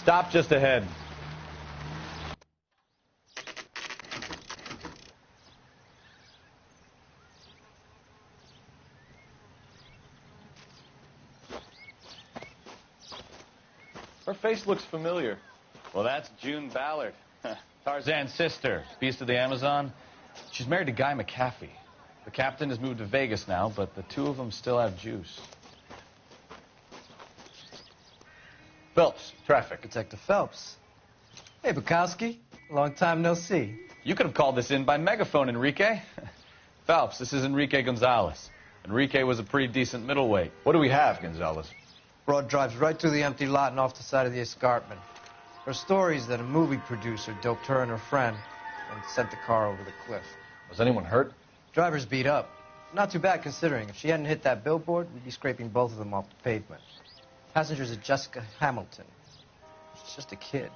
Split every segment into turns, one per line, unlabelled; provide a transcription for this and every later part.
Stop just ahead. Her face looks familiar. Well, that's June Ballard, Tarzan's sister, Beast of the Amazon. She's married to Guy McCaffey. The captain has moved to Vegas now, but the two of them still have juice. Phelps, traffic.
Detective Phelps. Hey, Bukowski. Long time no see.
You could have called this in by megaphone, Enrique. Phelps, this is Enrique Gonzalez. Enrique was a pretty decent middleweight. What do we have, Gonzalez?
Broad drives right through the empty lot and off the side of the escarpment. Her story is that a movie producer doped her and her friend and sent the car over the cliff.
Was anyone hurt?
Driver's beat up. Not too bad considering. If she hadn't hit that billboard, we'd be scraping both of them off the pavement. Passenger's a Jessica Hamilton. She's just a kid.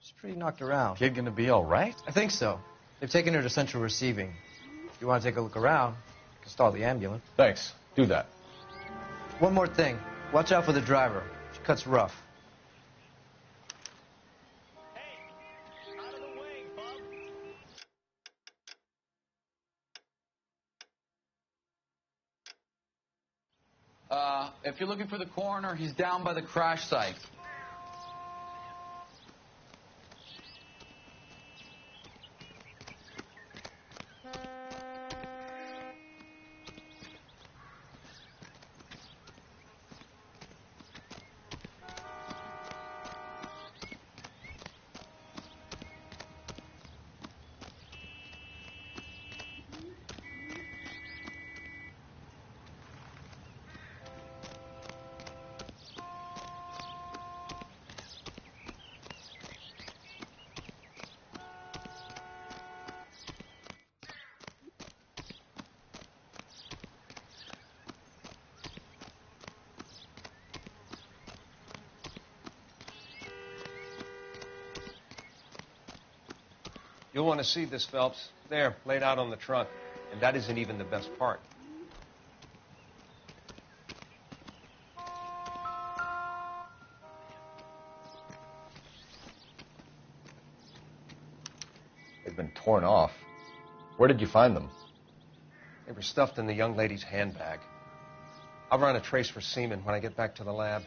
She's pretty knocked around.
Kid gonna be all right?
I think so. They've taken her to central receiving. If you want to take a look around, you can stall the ambulance.
Thanks. Do that.
One more thing. Watch out for the driver. She cuts rough.
Hey, out of the way, bub.
If you're looking for the coroner, he's down by the crash site.
You'll want to see this, Phelps. There, laid out on the trunk. And that isn't even the best part.
They've been torn off. Where did you find them?
They were stuffed in the young lady's handbag. I'll run a trace for semen when I get back to the lab.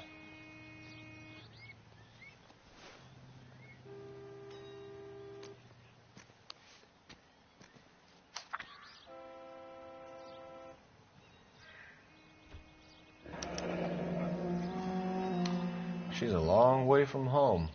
She's a long way from home.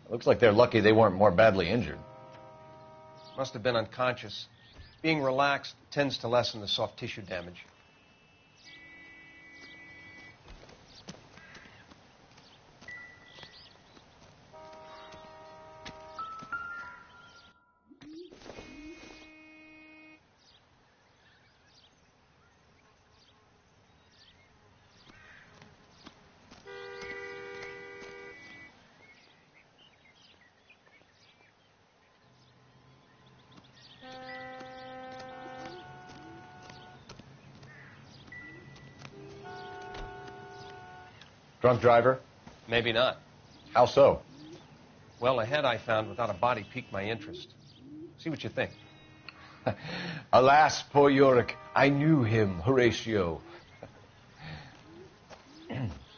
Looks like they're lucky they weren't more badly injured.
Must have been unconscious. Being relaxed tends to lessen the soft tissue damage.
Drunk driver?
Maybe not.
How so?
Well, a head I found without a body piqued my interest. See what you think.
Alas, poor Yorick, I knew him, Horatio.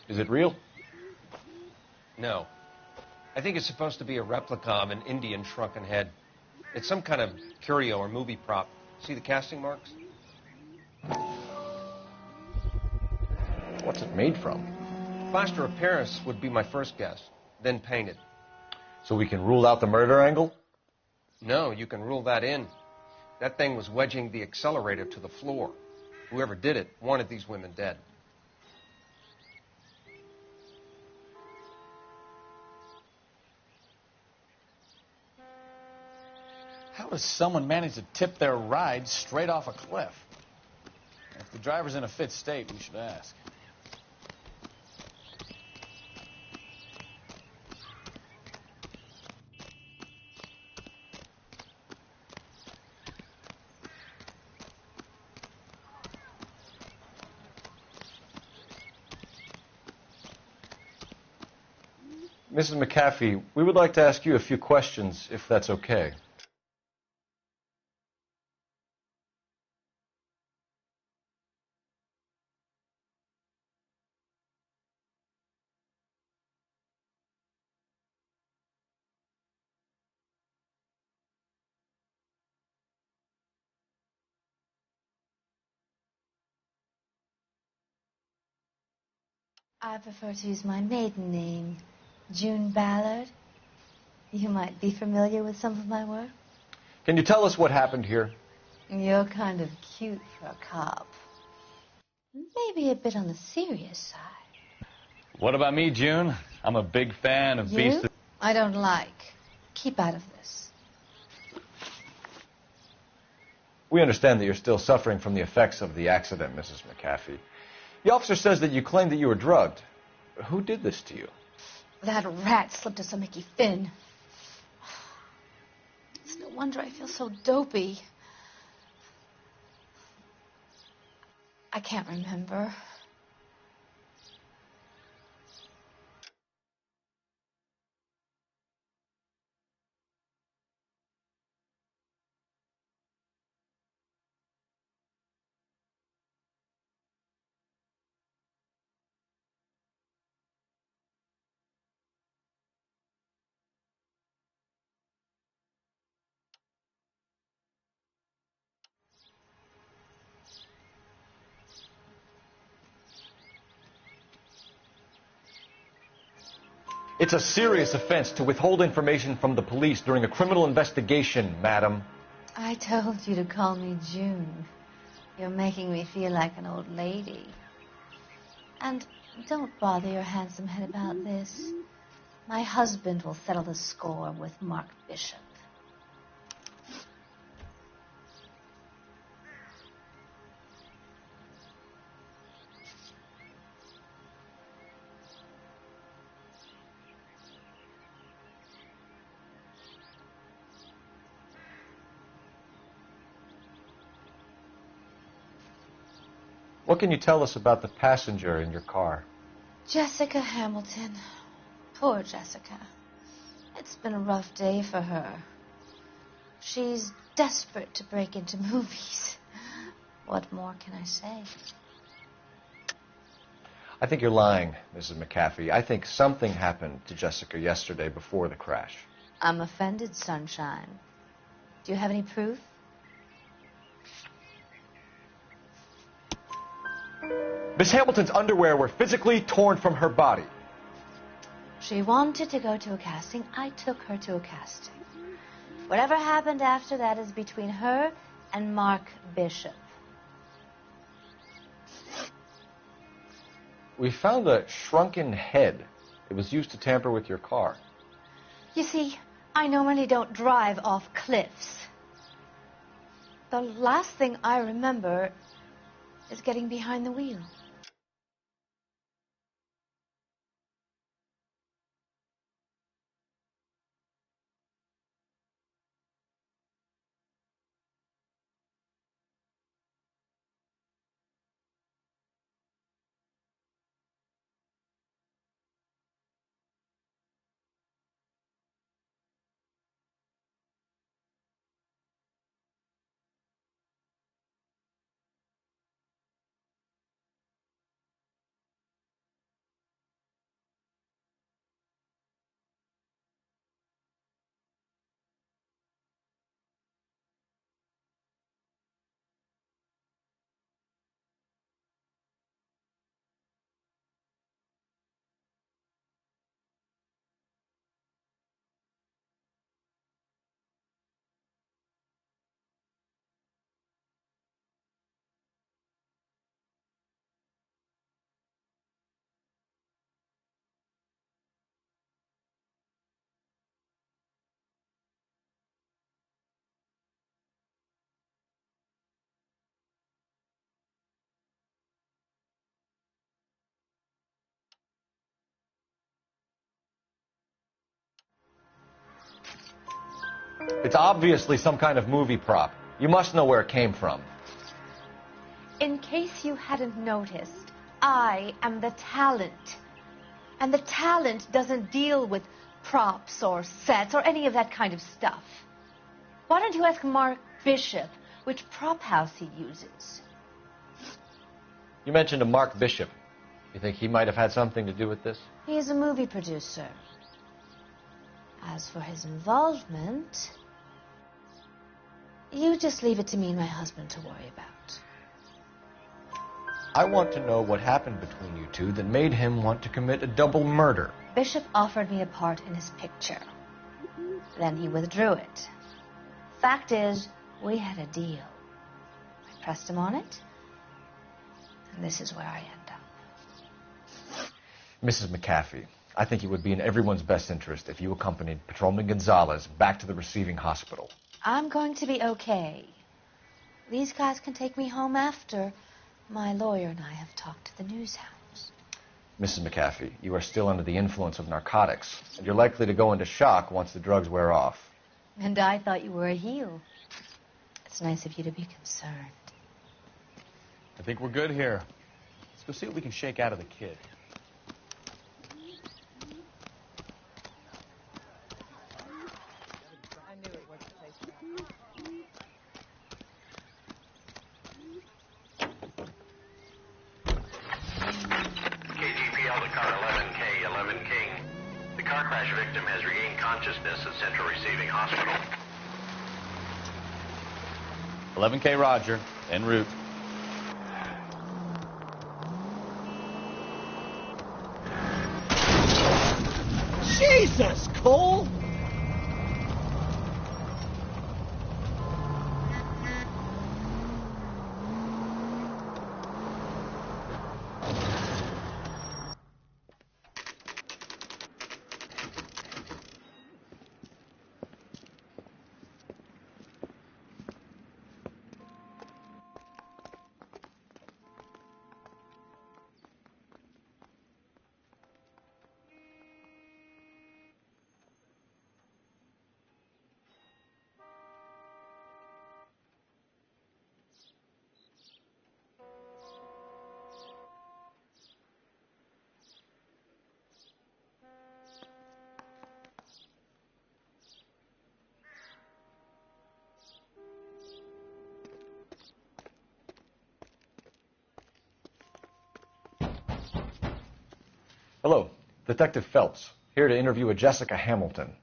Is it real?
No. I think it's supposed to be a replica of an Indian shrunken head. It's some kind of curio or movie prop. See the casting marks?
What's it made from?
Plaster of Paris would be my first guess, then painted.
So we can rule out the murder angle?
No, you can rule that in. That thing was wedging the accelerator to the floor. Whoever did it wanted these women dead.
How does someone manage to tip their ride straight off a cliff? If the driver's in a fit state, we should ask.
Mrs. McAfee, we would like to ask you a few questions, if that's okay.
I prefer to use my maiden name, June Ballard. You might be familiar with some of my work.
Can you tell us what happened here?
You're kind of cute for a cop. Maybe a bit on the serious side.
What about me, June? I'm a big fan of Beast.
I don't like. Keep out of this.
We understand that you're still suffering from the effects of the accident, Mrs. McAfee. The officer says that you claimed that you were drugged. Who did this to you?
That rat slipped us a Mickey Finn. It's no wonder I feel so dopey. I can't remember.
It's a serious offense to withhold information from the police during a criminal investigation, madam.
I told you to call me June. You're making me feel like an old lady. And don't bother your handsome head about this. My husband will settle the score with Mark Bishop.
What can you tell us about the passenger in your car?
Jessica Hamilton. Poor Jessica. It's been a rough day for her. She's desperate to break into movies. What more can I say?
I think you're lying, Mrs. McAfee. I think something happened to Jessica yesterday before the crash.
I'm offended, Sunshine. Do you have any proof?
Miss Hamilton's underwear were physically torn from her body.
She wanted to go to a casting. I took her to a casting. Whatever happened after that is between her and Mark Bishop.
We found a shrunken head. It was used to tamper with your car.
You see, I normally don't drive off cliffs. The last thing I remember is getting behind the wheel.
It's obviously some kind of movie prop. You must know where it came from.
In case you hadn't noticed, I am the talent. And the talent doesn't deal with props or sets or any of that kind of stuff. Why don't you ask Mark Bishop which prop house he uses?
You mentioned a Mark Bishop. You think he might have had something to do with this?
He is a movie producer. As for his involvement, you just leave it to me and my husband to worry about.
I want to know what happened between you two that made him want to commit a double murder.
Bishop offered me a part in his picture. Then he withdrew it. Fact is, we had a deal. I pressed him on it, and this is where I end up.
Mrs. McAfee, I think it would be in everyone's best interest if you accompanied Patrolman Gonzalez back to the receiving hospital.
I'm going to be okay. These guys can take me home after my lawyer and I have talked to the news hounds.
Mrs. McAfee, you are still under the influence of narcotics, and you're likely to go into shock once the drugs wear off.
And I thought you were a heel. It's nice of you to be concerned.
I think we're good here. Let's go see what we can shake out of the kid.
KGPL to car 11K, 11 King. The car crash victim has regained consciousness at Central Receiving Hospital.
11K Roger, en route.
Jesus, Cole!
Hello, Detective Phelps, here to interview a Jessica Hamilton.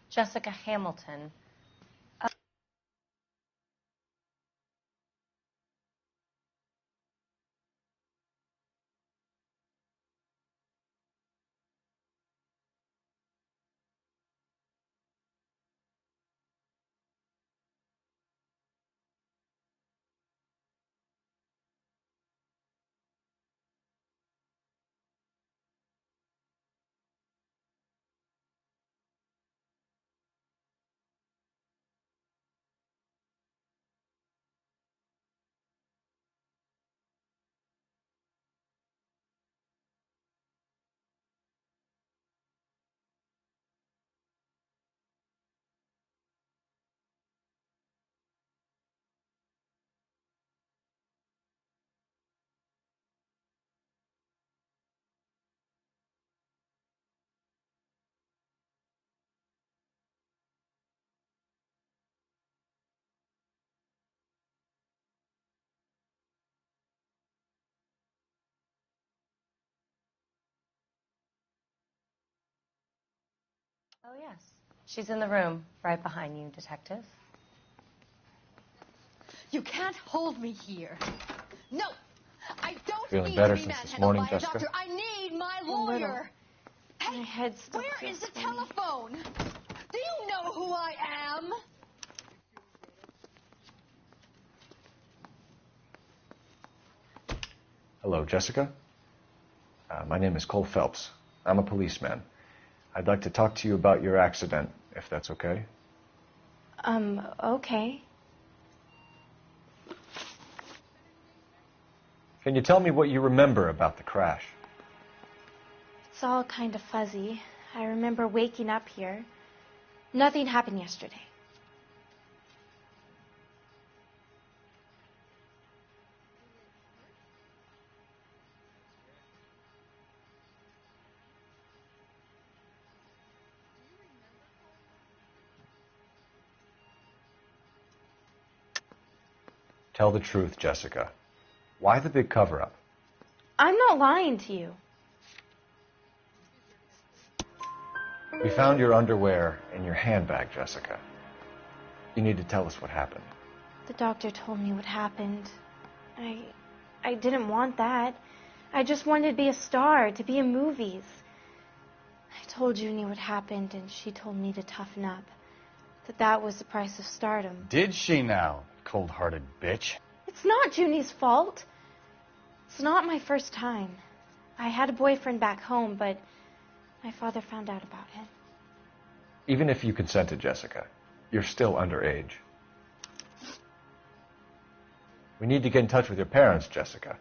Jessica Hamilton. Oh, yes. She's in the room, right behind you, Detective.
You can't hold me here. No, I don't
Feeling
need
better
to be
since this
manhandled
morning,
by a
Jessica?
doctor. I need my lawyer. Hey,
My head still
where
feels
is the
funny.
telephone? Do you know who I am?
Hello, Jessica. My name is Cole Phelps. I'm a policeman. I'd like to talk to you about your accident, if that's okay.
Okay.
Can you tell me what you remember about the crash?
It's all kind of fuzzy. I remember waking up here. Nothing happened yesterday.
Tell the truth, Jessica. Why the big cover-up?
I'm not lying to you.
We found your underwear in your handbag, Jessica. You need to tell us what happened.
The doctor told me what happened. I didn't want that. I just wanted to be a star, to be in movies. I told Junie what happened, and she told me to toughen up. That was the price of stardom.
Did she now, cold-hearted bitch?
It's not Junie's fault. It's not my first time. I had a boyfriend back home, but my father found out about him.
Even if you consented, Jessica, you're still underage. We need to get in touch with your parents, Jessica,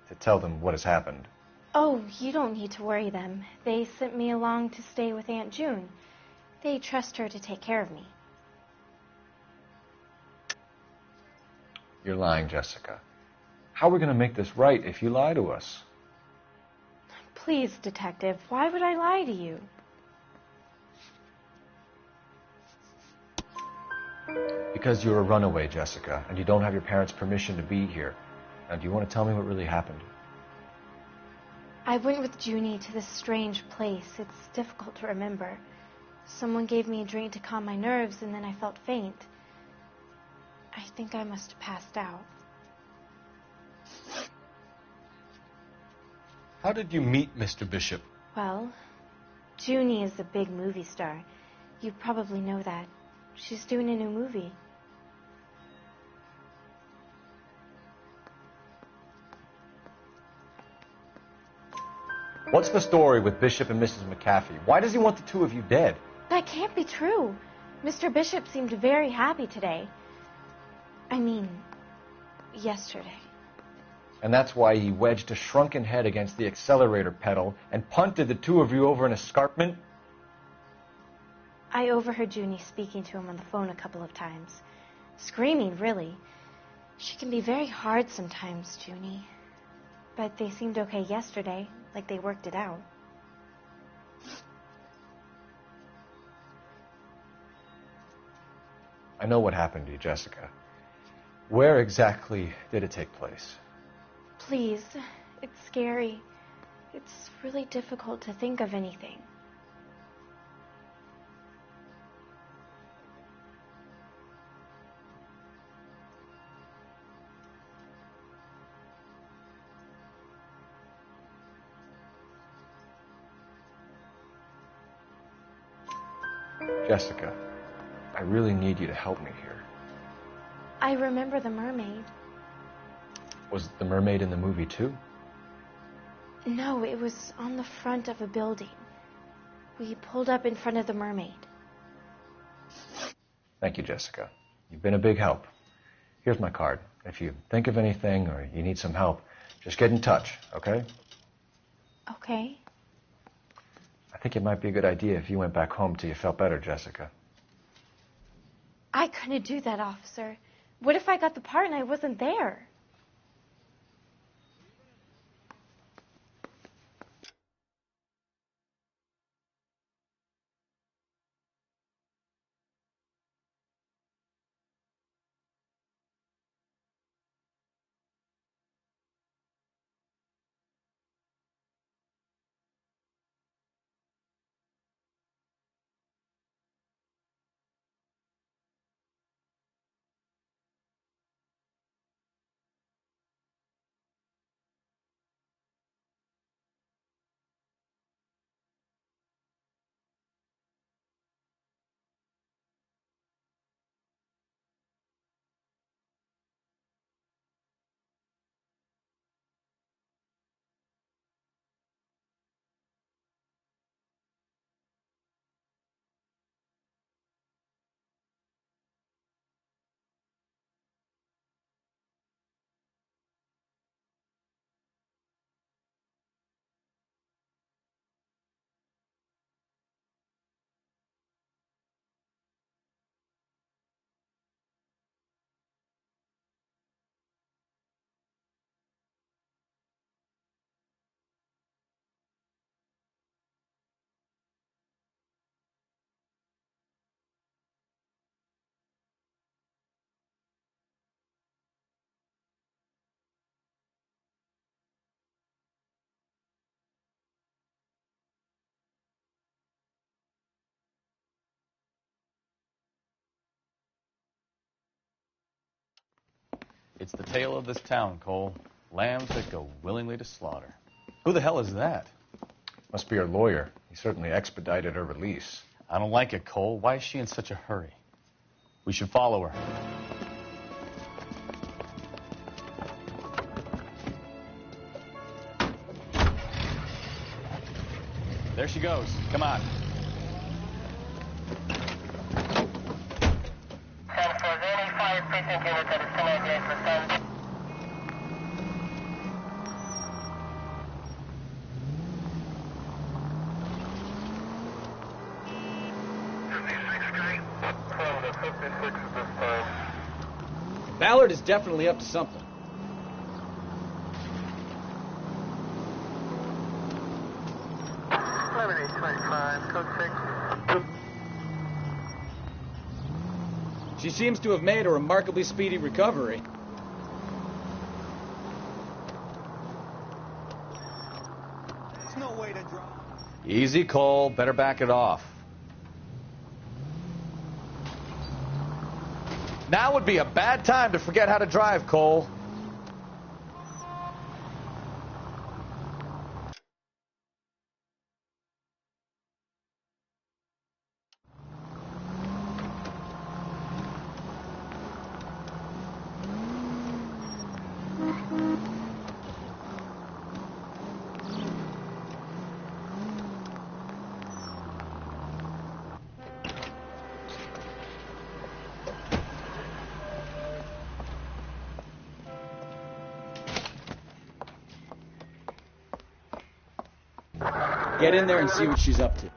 to tell them what has happened.
Oh, you don't need to worry them. They sent me along to stay with Aunt June. They trust her to take care of me.
You're lying, Jessica. How are we going to make this right if you lie to us?
Please, Detective, why would I lie to you?
Because you're a runaway, Jessica, and you don't have your parents' permission to be here. Now, do you want to tell me what really happened?
I went with Junie to this strange place. It's difficult to remember. Someone gave me a drink to calm my nerves, and then I felt faint. I think I must have passed out.
How did you meet Mr. Bishop?
Well, Junie is a big movie star. You probably know that. She's doing a new movie.
What's the story with Bishop and Mrs. McAfee? Why does he want the two of you dead?
That can't be true. Mr. Bishop seemed very happy today. I mean, yesterday.
And that's why he wedged a shrunken head against the accelerator pedal and punted the two of you over an escarpment?
I overheard Junie speaking to him on the phone a couple of times. Screaming, really. She can be very hard sometimes, Junie. But they seemed okay yesterday, like they worked it out.
I know what happened to you, Jessica. Where exactly did it take place?
Please, it's scary. It's really difficult to think of anything.
Jessica, I really need you to help me here.
I remember the mermaid.
Was the mermaid in the movie too?
No, it was on the front of a building. We pulled up in front of the mermaid.
Thank you, Jessica. You've been a big help. Here's my card. If you think of anything or you need some help, just get in touch, okay?
Okay.
I think it might be a good idea if you went back home till you felt better, Jessica.
I couldn't do that, officer. What if I got the part and I wasn't there?
It's the tale of this town, Cole. Lambs that go willingly to slaughter. Who the hell is that?
Must be her lawyer. He certainly expedited her release.
I don't like it, Cole. Why is she in such a hurry? We should follow her. There she goes. Come on.
Ballard is definitely up to something. She seems to have made a remarkably speedy recovery.
There's no way to drive.
Easy, Cole. Better back it off. Now would be a bad time to forget how to drive, Cole.
Get in there and see what she's up to.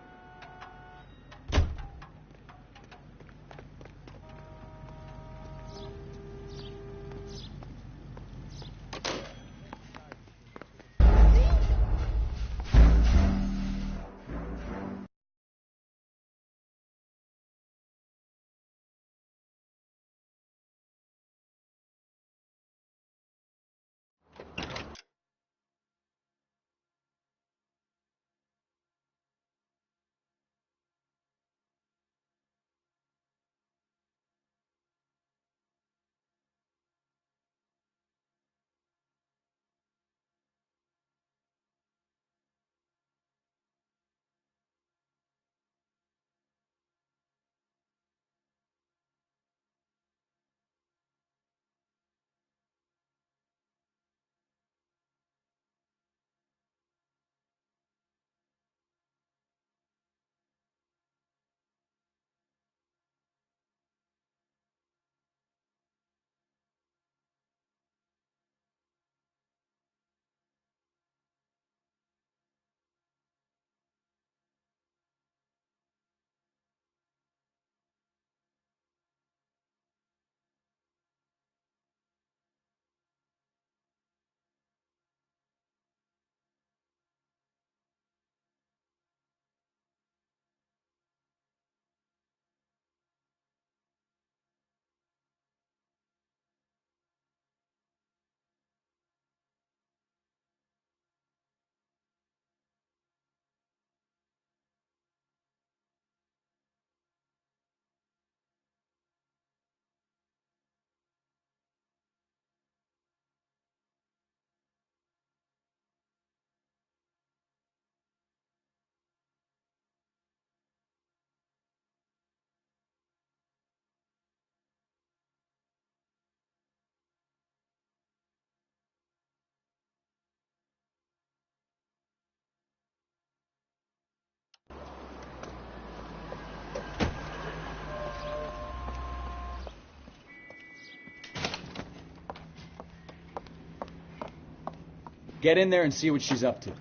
Get in there and see what she's up to.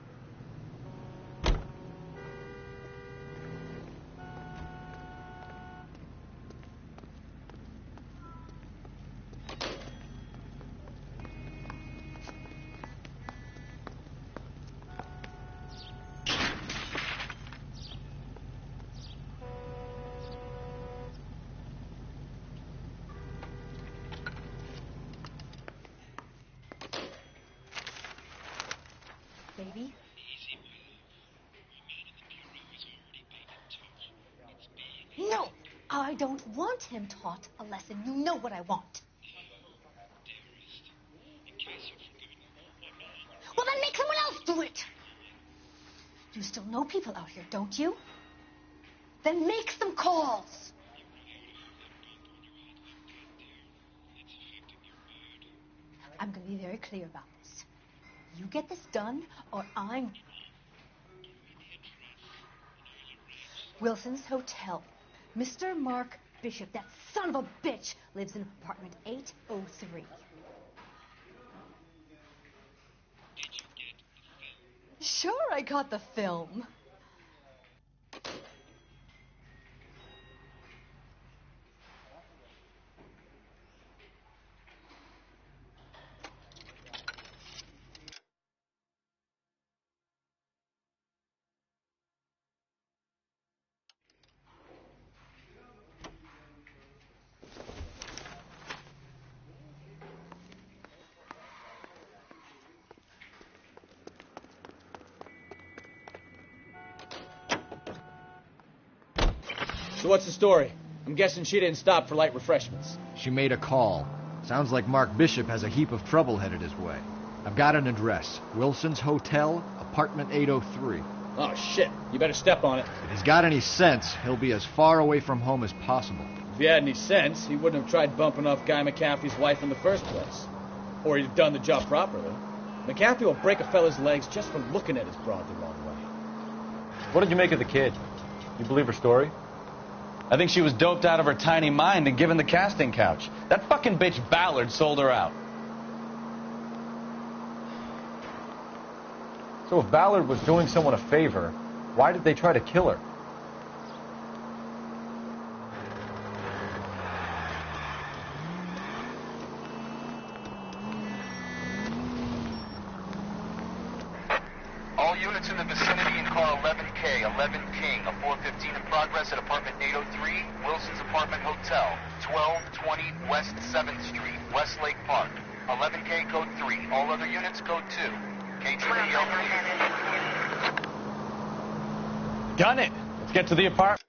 Baby? No! I don't want him taught a lesson. You know what I want. You still know people out here, don't you? Then make some calls. I'm going to be very clear about this. You get this done, or I'm... Wilson's Hotel. Mr. Mark Bishop, that son of a bitch, lives in apartment 803. Sure, I got the film.
So what's the story? I'm guessing she didn't stop for light refreshments.
She made a call. Sounds like Mark Bishop has a heap of trouble headed his way. I've got an address. Wilson's Hotel, apartment 803.
Oh, shit. You better step on it.
If he's got any sense, he'll be as far away from home as possible.
If he had any sense, he wouldn't have tried bumping off Guy McCaffrey's wife in the first place. Or he'd have done the job properly. McCaffrey will break a fella's legs just from looking at his broad the wrong way.
What did you make of the kid? You believe her story?
I think she was doped out of her tiny mind and given the casting couch. That fucking bitch Ballard sold her out.
So if Ballard was doing someone a favor, why did they try to kill her?
All units in the vicinity in car 11K, 11 King, a 415 in progress at apartment 803, Wilson's Apartment Hotel, 1220 West 7th Street, Westlake Park. 11K code 3, all other units code 2. KTPL.
Gun it! Let's get to the apartment.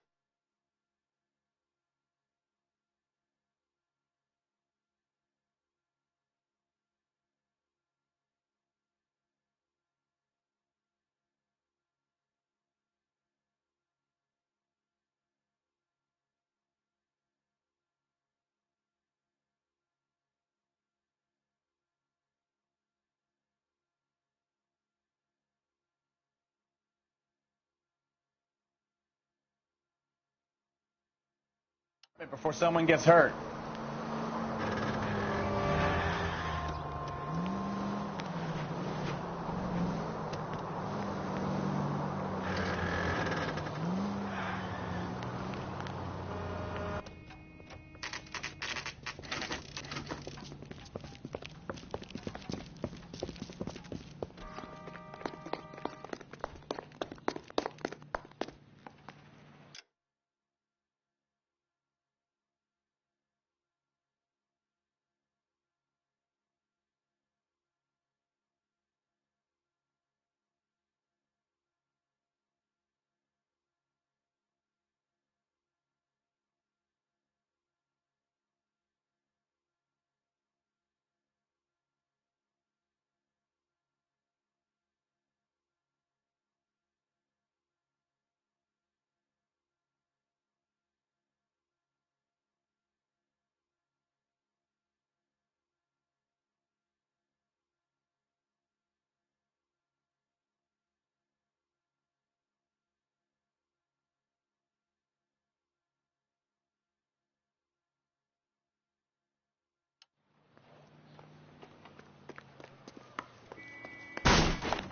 Before someone gets hurt.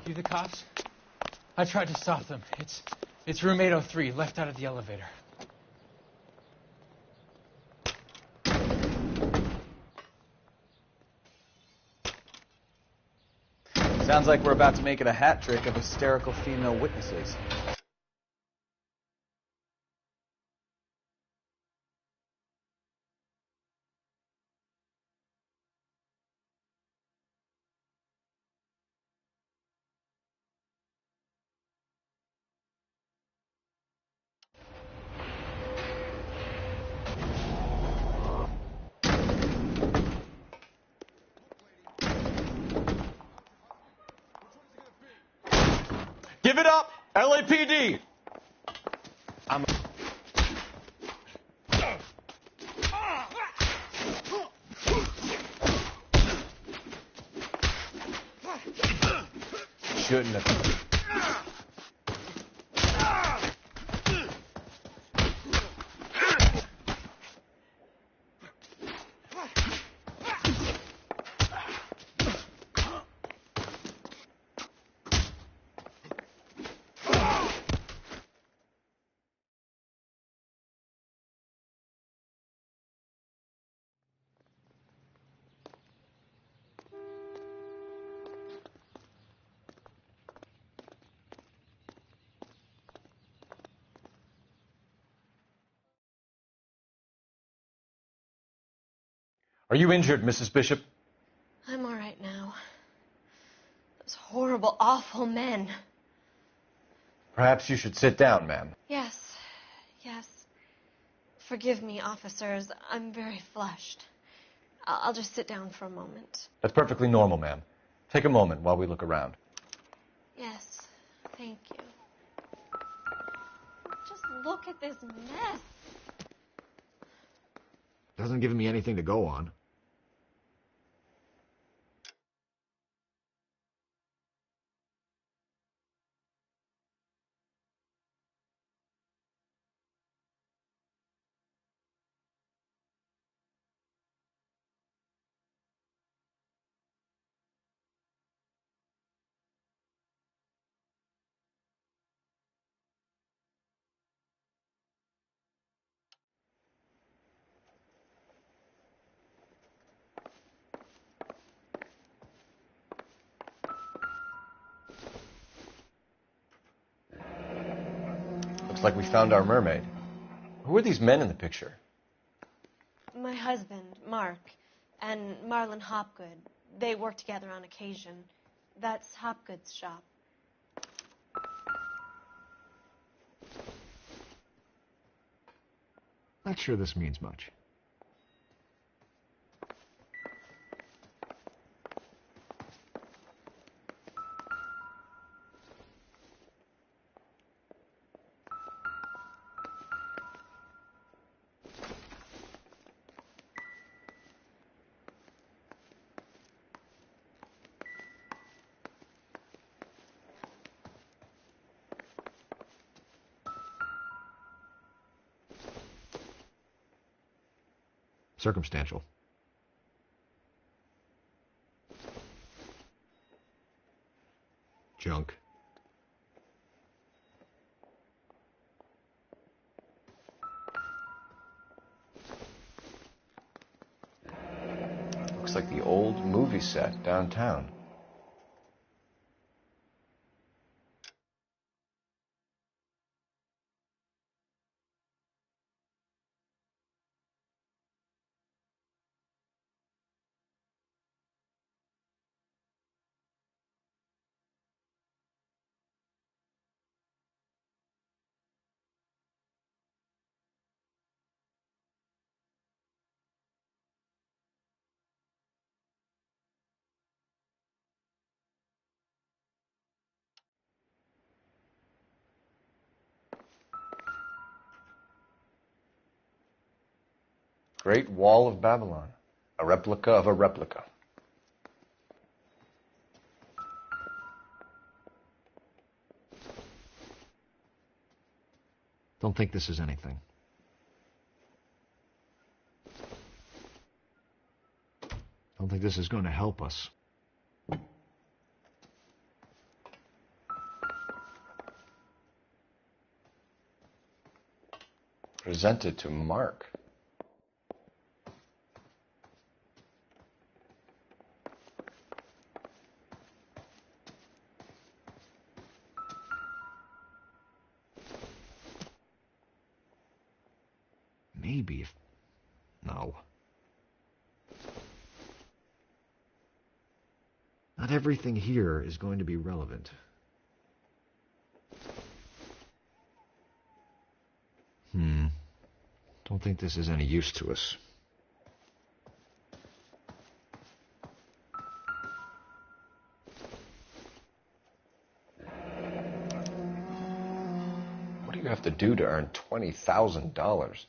You the cops? I tried to stop them. It's room 803, left out of the elevator.
Sounds like we're about to make it a hat trick of hysterical female witnesses. Give it up!
LAPD! I'm... Shouldn't have... Are you injured, Mrs. Bishop?
I'm all right now. Those horrible, awful men.
Perhaps you should sit down, ma'am.
Yes. Forgive me, officers. I'm very flushed. I'll just sit down for a moment.
That's perfectly normal, ma'am. Take a moment while we look around.
Yes, thank you. Just look at this mess.
Doesn't give me anything to go on.
Looks like we found our mermaid. Who are these men in the picture?
My husband, Mark, and Marlon Hopgood. They work together on occasion. That's Hopgood's shop.
Not sure this means much. Circumstantial. Junk.
Looks like the old movie set downtown. Great Wall of Babylon. A replica of a replica.
Don't think this is anything. Don't think this is going to help us.
Presented to Mark.
Maybe if... No. Not everything here is going to be relevant. Don't think this is any use to us.
you have to do to earn $20,000?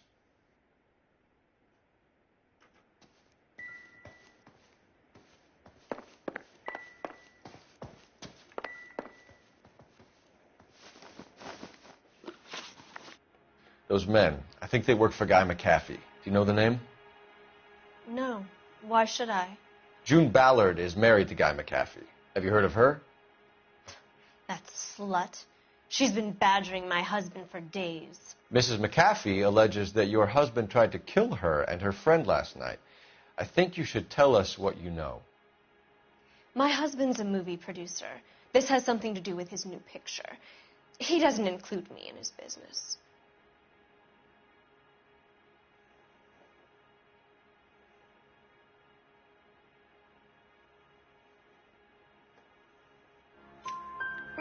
Those men, I think they work for Guy McAfee. Do you know the name?
No. Why should I?
June Ballard is married to Guy McAfee. Have you heard of her?
That slut. She's been badgering my husband for days.
Mrs. McAfee alleges that your husband tried to kill her and her friend last night. I think you should tell us what you know.
My husband's a movie producer. This has something to do with his new picture. He doesn't include me in his business.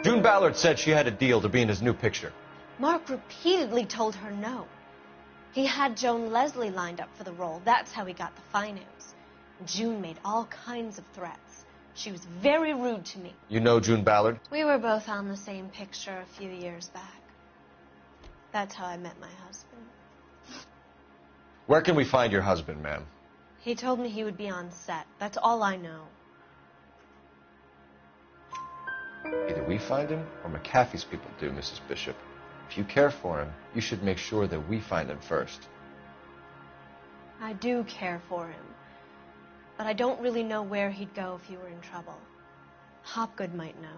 June Ballard said she had a deal to be in his new picture.
Mark repeatedly told her no. He had Joan Leslie lined up for the role. That's how he got the finance. June made all kinds of threats. She was very rude to me.
You know June Ballard?
We were both on the same picture a few years back. That's how I met my husband.
Where can we find your husband, ma'am?
He told me he would be on set. That's all I know.
Either we find him or McAfee's people do, Mrs. Bishop. If you care for him, you should make sure that we find him first.
I do care for him. But I don't really know where he'd go if he were in trouble. Hopgood might know.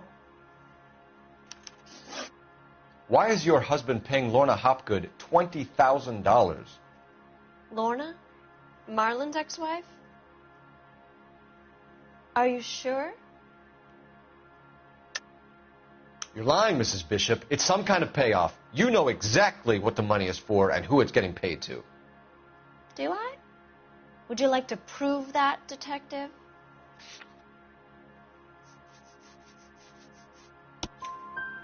Why is your husband paying Lorna Hopgood $20,000?
Lorna? Marlon's ex-wife? Are you sure?
You're lying, Mrs. Bishop. It's some kind of payoff. You know exactly what the money is for and who it's getting paid to.
Do I? Would you like to prove that, detective?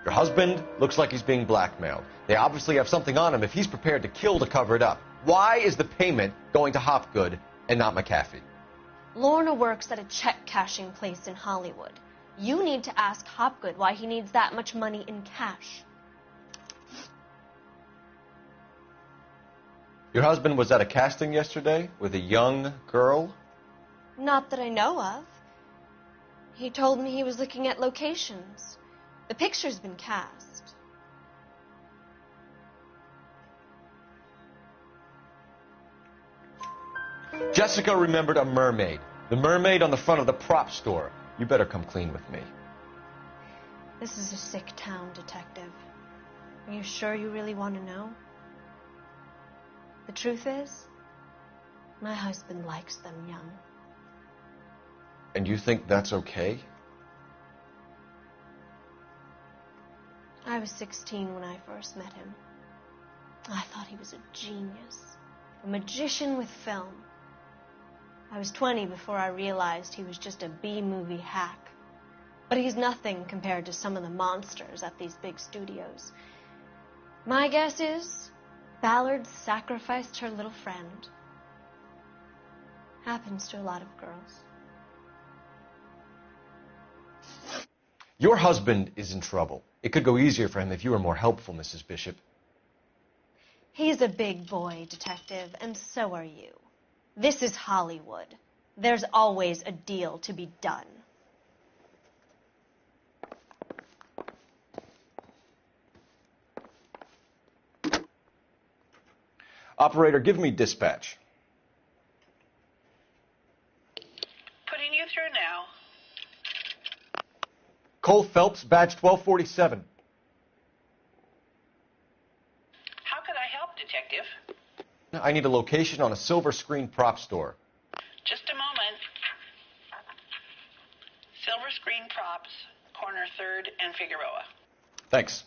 Your husband looks like he's being blackmailed. They obviously have something on him if he's prepared to kill to cover it up. Why is the payment going to Hopgood and not McAfee?
Lorna works at a check-cashing place in Hollywood. You need to ask Hopgood why he needs that much money in cash.
Your husband was at a casting yesterday with a young girl?
Not that I know of. He told me he was looking at locations. The picture's been cast.
Jessica remembered a mermaid. The mermaid on the front of the prop store. You better come clean with me.
This is a sick town, detective. Are you sure you really want to know? The truth is, my husband likes them young.
And you think that's okay?
I was 16 when I first met him. I thought he was a genius, a magician with film. I was 20 before I realized he was just a B-movie hack. But he's nothing compared to some of the monsters at these big studios. My guess is Ballard sacrificed her little friend. Happens to a lot of girls.
Your husband is in trouble. It could go easier for him if you were more helpful, Mrs. Bishop.
He's a big boy, detective, and so are you. This is Hollywood. There's always a deal to be done.
Operator, give me dispatch.
Putting you through now.
Cole Phelps, badge 1247.
How could I help, Detective?
I need a location on a silver screen prop store.
Just a moment. Silver Screen Props, corner 3rd and Figueroa.
Thanks.